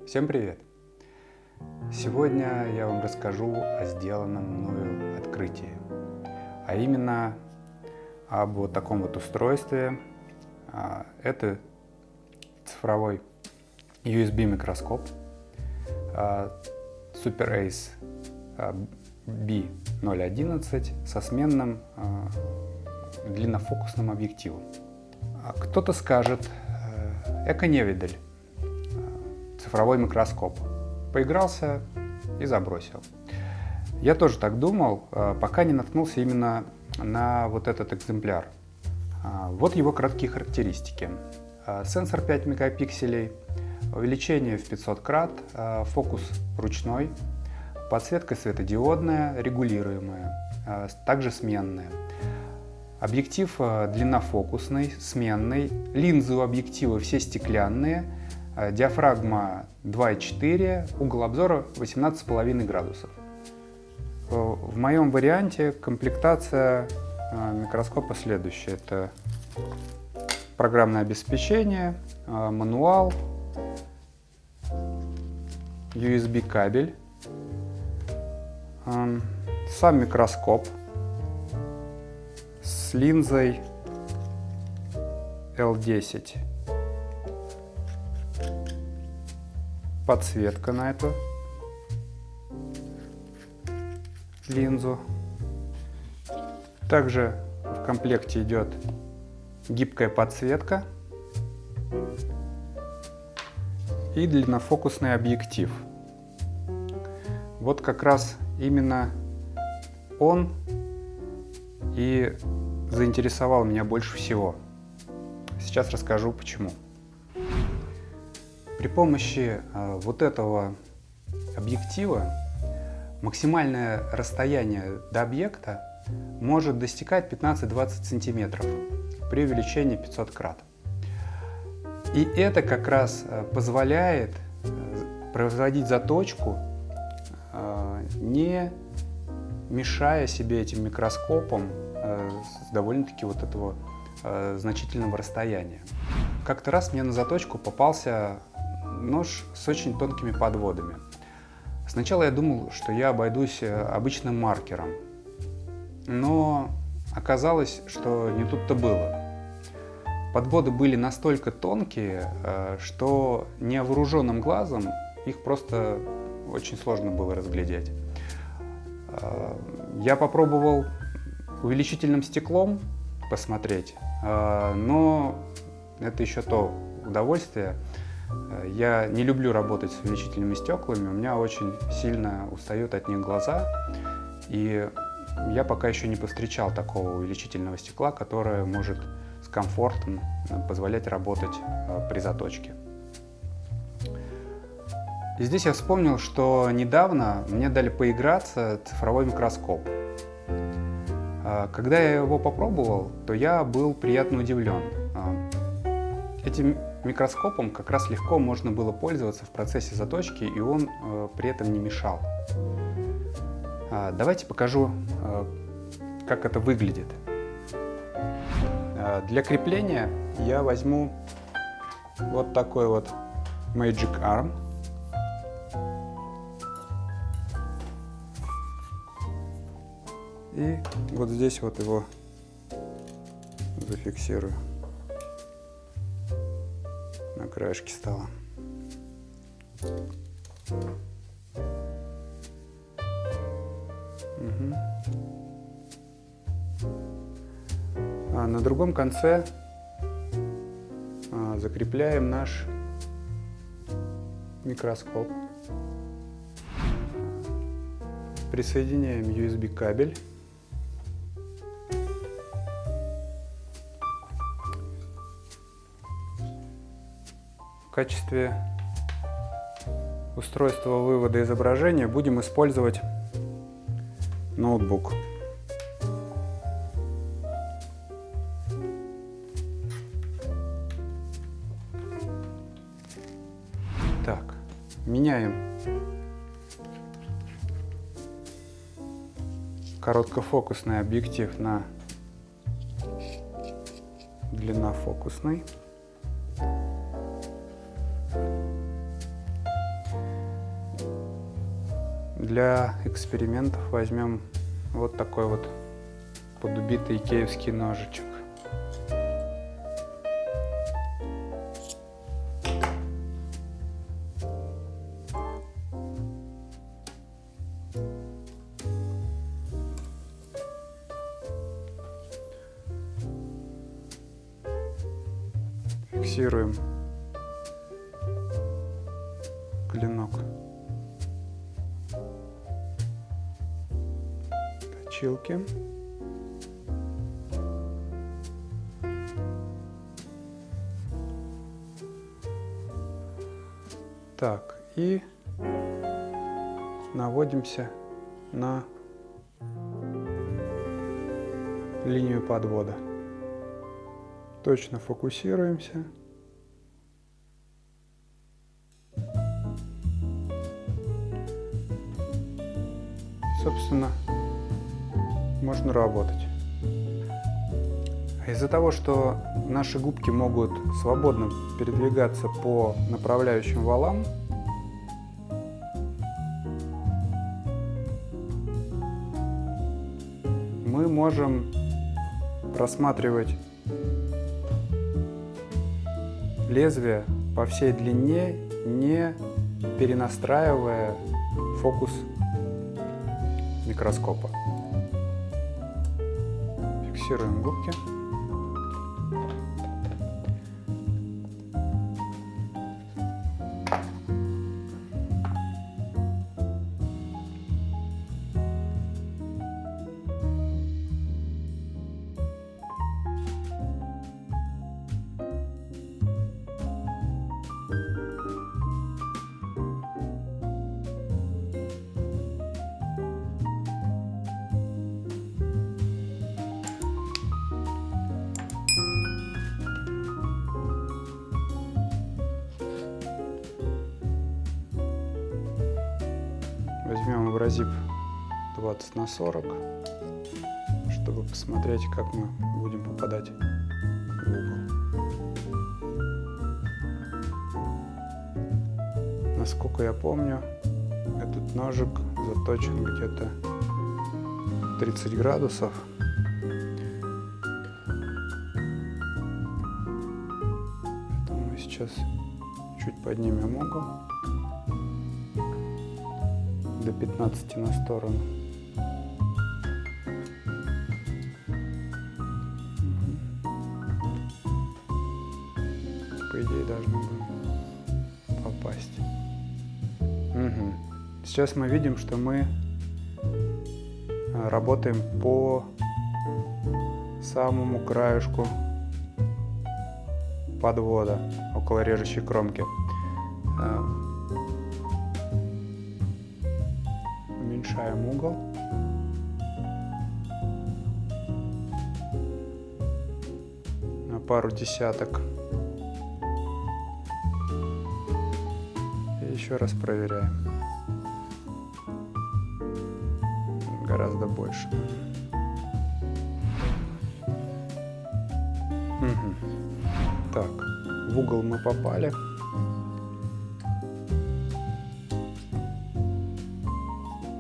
Всем привет! Сегодня я вам расскажу о сделанном мною открытии, а именно об вот таком вот устройстве. Это цифровой USB микроскоп Super Ace B011 со сменным длиннофокусным объективом. Кто-то скажет: эко-невидаль, цифровой микроскоп. Поигрался и забросил. Я тоже так думал, пока не наткнулся именно на вот этот экземпляр. Вот его краткие характеристики. Сенсор 5 мегапикселей, увеличение в 500 крат, фокус ручной, подсветка светодиодная, регулируемая, также сменная. Объектив длиннофокусный, сменный, линзы у объектива все стеклянные, диафрагма 2,4, угол обзора 18,5 градусов. В моем варианте комплектация микроскопа следующая. Это программное обеспечение, мануал, USB кабель, сам микроскоп с линзой L10, подсветка на эту линзу. Также в комплекте идет гибкая подсветка и длиннофокусный объектив. Вот как раз именно он и заинтересовал меня больше всего. Сейчас расскажу почему. При помощи вот этого объектива максимальное расстояние до объекта может достигать 15-20 сантиметров при увеличении 500 крат. И это как раз позволяет производить заточку, не мешая себе этим микроскопом с довольно-таки вот этого значительного расстояния. Как-то раз мне на заточку попался нож с очень тонкими подводами. Сначала я думал, что я обойдусь обычным маркером, но оказалось, что не тут-то было. Подводы были настолько тонкие, что невооруженным глазом их просто очень сложно было разглядеть. Я попробовал увеличительным стеклом посмотреть, но это еще то удовольствие. Я не люблю работать с увеличительными стеклами, у меня очень сильно устают от них глаза, и я пока еще не повстречал такого увеличительного стекла, которое может с комфортом позволять работать при заточке. И здесь я вспомнил, что недавно мне дали поиграться цифровой микроскоп. Когда я его попробовал, то я был приятно удивлен. Этим микроскопом как раз легко можно было пользоваться в процессе заточки, и он при этом не мешал. Давайте покажу, как это выглядит. Для крепления я возьму вот такой вот Magic Arm. И вот здесь вот его зафиксирую на краешке стола. А на другом конце закрепляем наш микроскоп. Присоединяем USB кабель. В качестве устройства вывода изображения будем использовать ноутбук. Так, меняем короткофокусный объектив на длиннофокусный. Для экспериментов возьмем вот такой вот подубитый икеевский ножичек. Фиксируем клинок точилки. Так, и наводимся на линию подвода. Точно фокусируемся. Собственно, можно работать. Из-за того, что наши губки могут свободно передвигаться по направляющим валам, мы можем просматривать лезвие по всей длине, не перенастраивая фокус микроскопа. Фиксируем губки. Возьмем абразив 20×40, чтобы посмотреть, как мы будем попадать в угол. Насколько я помню, этот ножик заточен где-то 30 градусов. Поэтому мы сейчас чуть поднимем угол до 15 на сторону. По идее должны будем попасть. Сейчас мы видим, что мы работаем по самому краешку подвода, около режущей кромки. Уменьшаем угол. На пару десяток. И еще раз проверяем. Гораздо больше. Так, в угол мы попали.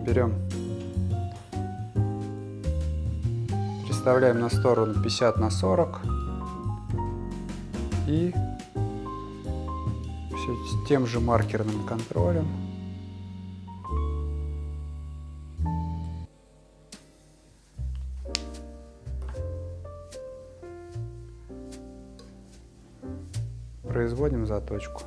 Берем, переставляем на сторону 50×40 и все с тем же маркерным контролем производим заточку.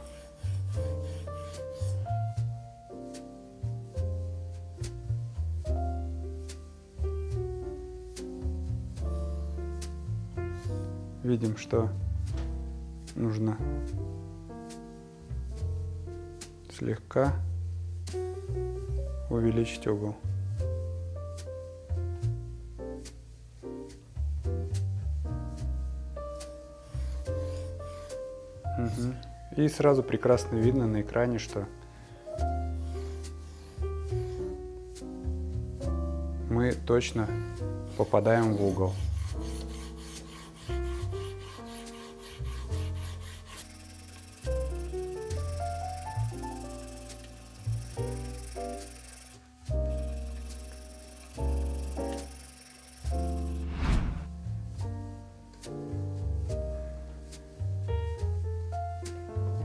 Видим, что нужно слегка увеличить угол. И сразу прекрасно видно на экране, что мы точно попадаем в угол.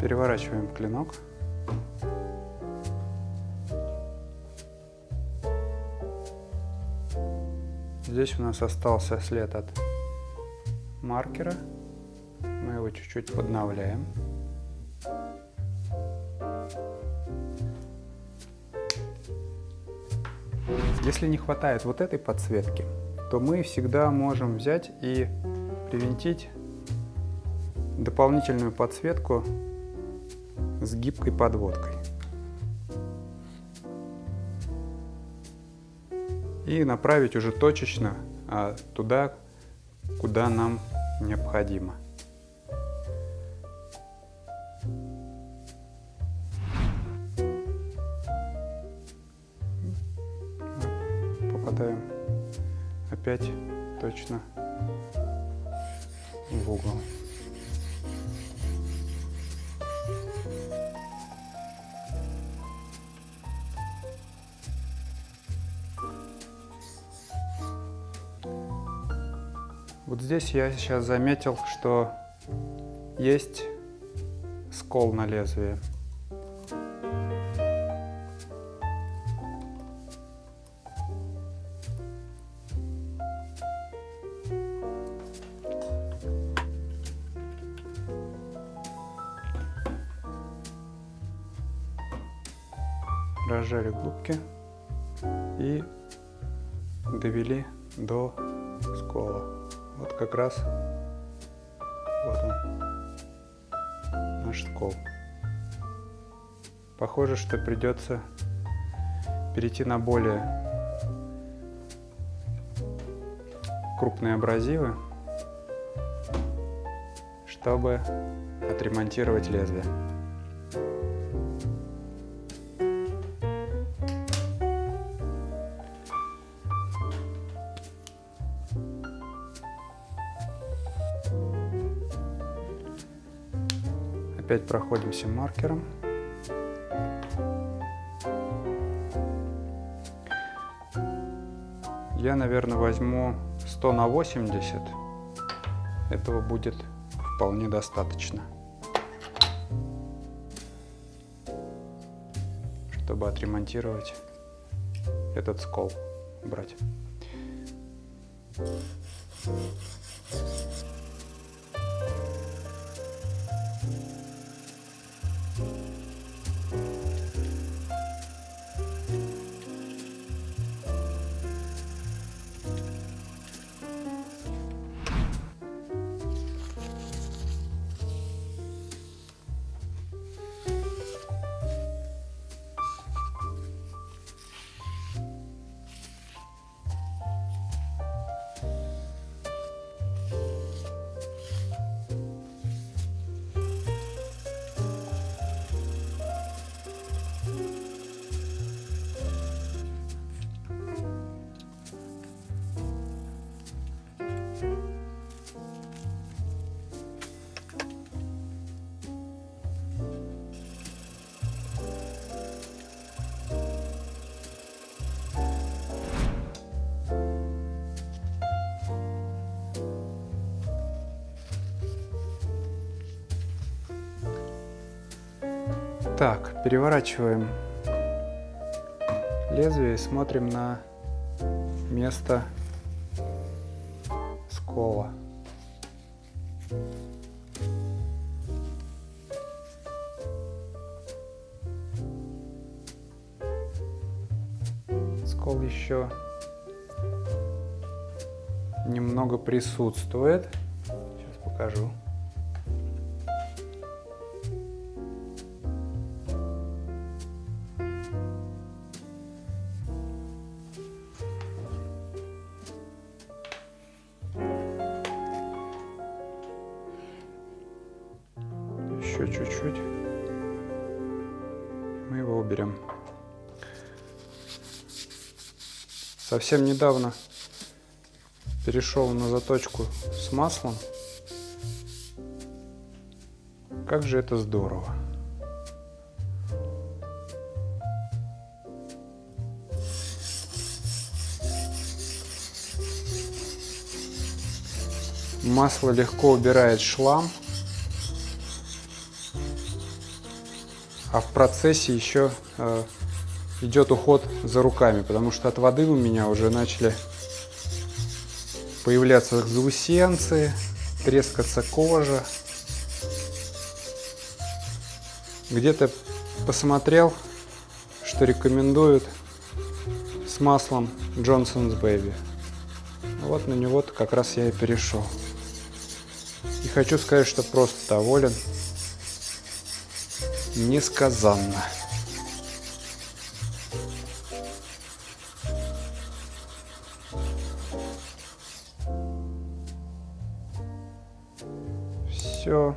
Переворачиваем клинок. Здесь у нас остался след от маркера. Мы его чуть-чуть подновляем. Если не хватает вот этой подсветки, то мы всегда можем взять и привинтить дополнительную подсветку с гибкой подводкой. И направить уже точечно туда, куда нам необходимо. Попадаем опять точно в угол. Вот здесь я сейчас заметил, что есть скол на лезвии. Разжали губки и довели до скола. Вот как раз вот он, наш скол. Похоже, что придется перейти на более крупные абразивы, чтобы отремонтировать лезвие. Опять проходимся маркером. Я, наверное, возьму 100 на 80. Этого будет вполне достаточно, чтобы отремонтировать этот скол, убрать. Так, переворачиваем лезвие и смотрим на место скола. Скол еще немного присутствует. Сейчас покажу. Еще чуть-чуть. Мы его уберем. Совсем недавно перешел на заточку с маслом. Как же это здорово! Масло легко убирает шлам. а в процессе еще идет уход за руками, потому что от воды у меня уже начали появляться заусенцы, трескаться кожа. Где-то посмотрел, что рекомендуют с маслом Johnson's Baby. Вот на него-то как раз я и перешел. И хочу сказать, что просто доволен несказанно. Все.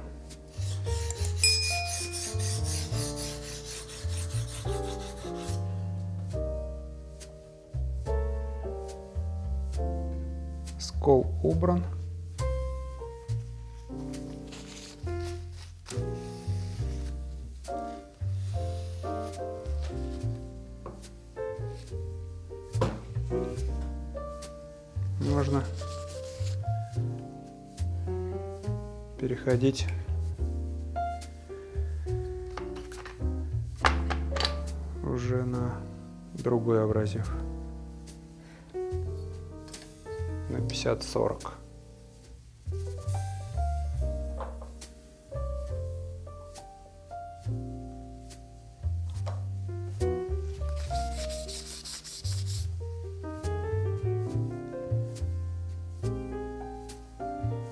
Скол убран. Можно переходить уже на другой абразив. На 50-40.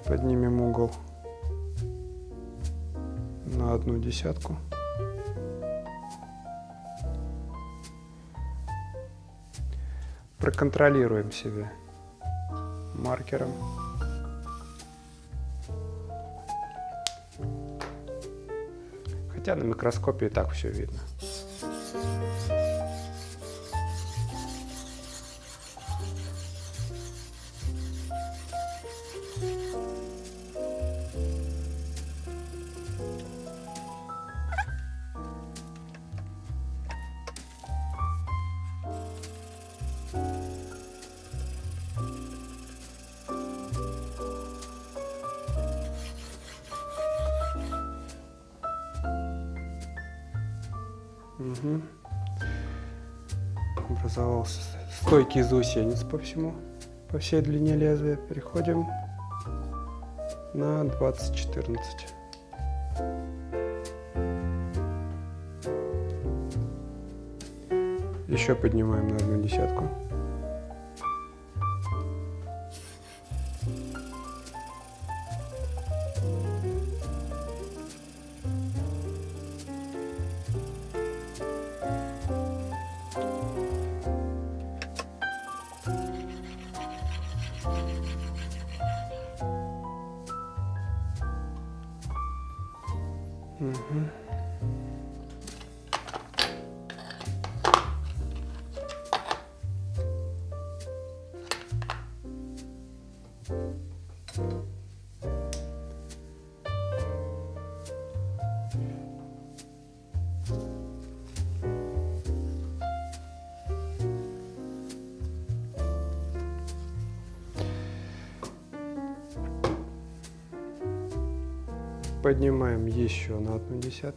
Поднимем угол на 1/10. Проконтролируем себя маркером. Хотя на микроскопе и так все видно. Угу. Образовался стойкий заусенец по всей длине лезвия. Переходим на 20-14. Еще поднимаем на 1/10. Угу. Поднимаем еще на 1/10.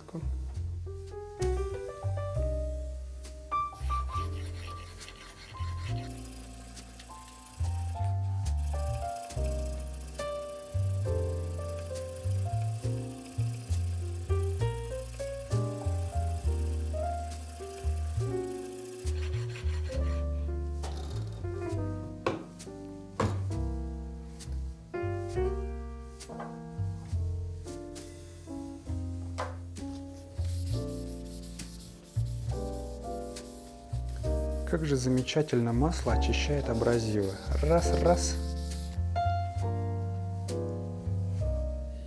Как же замечательно масло очищает абразивы. Раз.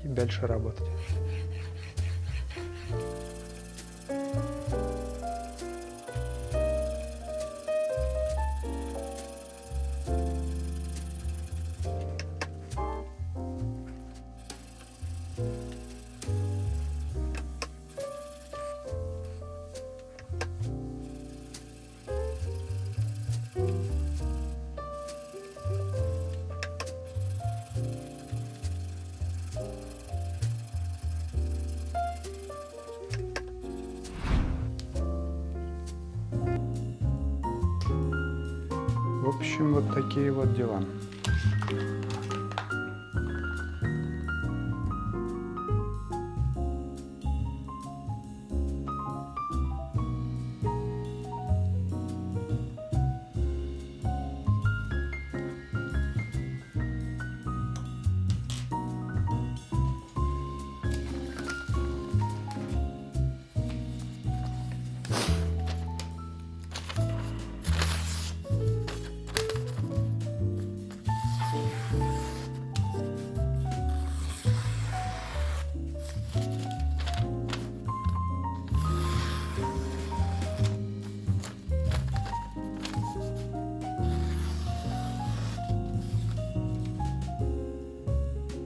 И дальше работать. общем, вот такие вот дела.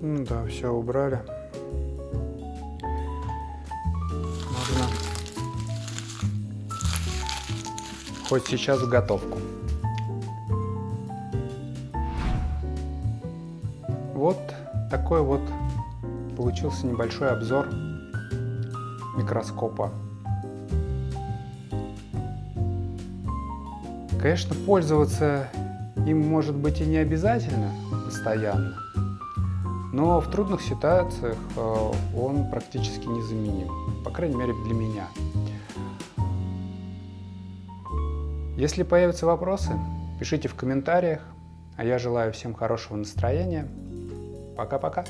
Ну да, все убрали. Можно хоть сейчас в готовку. Вот такой вот получился небольшой обзор микроскопа. Конечно, пользоваться им может быть и не обязательно постоянно, но в трудных ситуациях он практически незаменим, по крайней мере для меня. Если появятся вопросы, пишите в комментариях, а я желаю всем хорошего настроения. Пока-пока.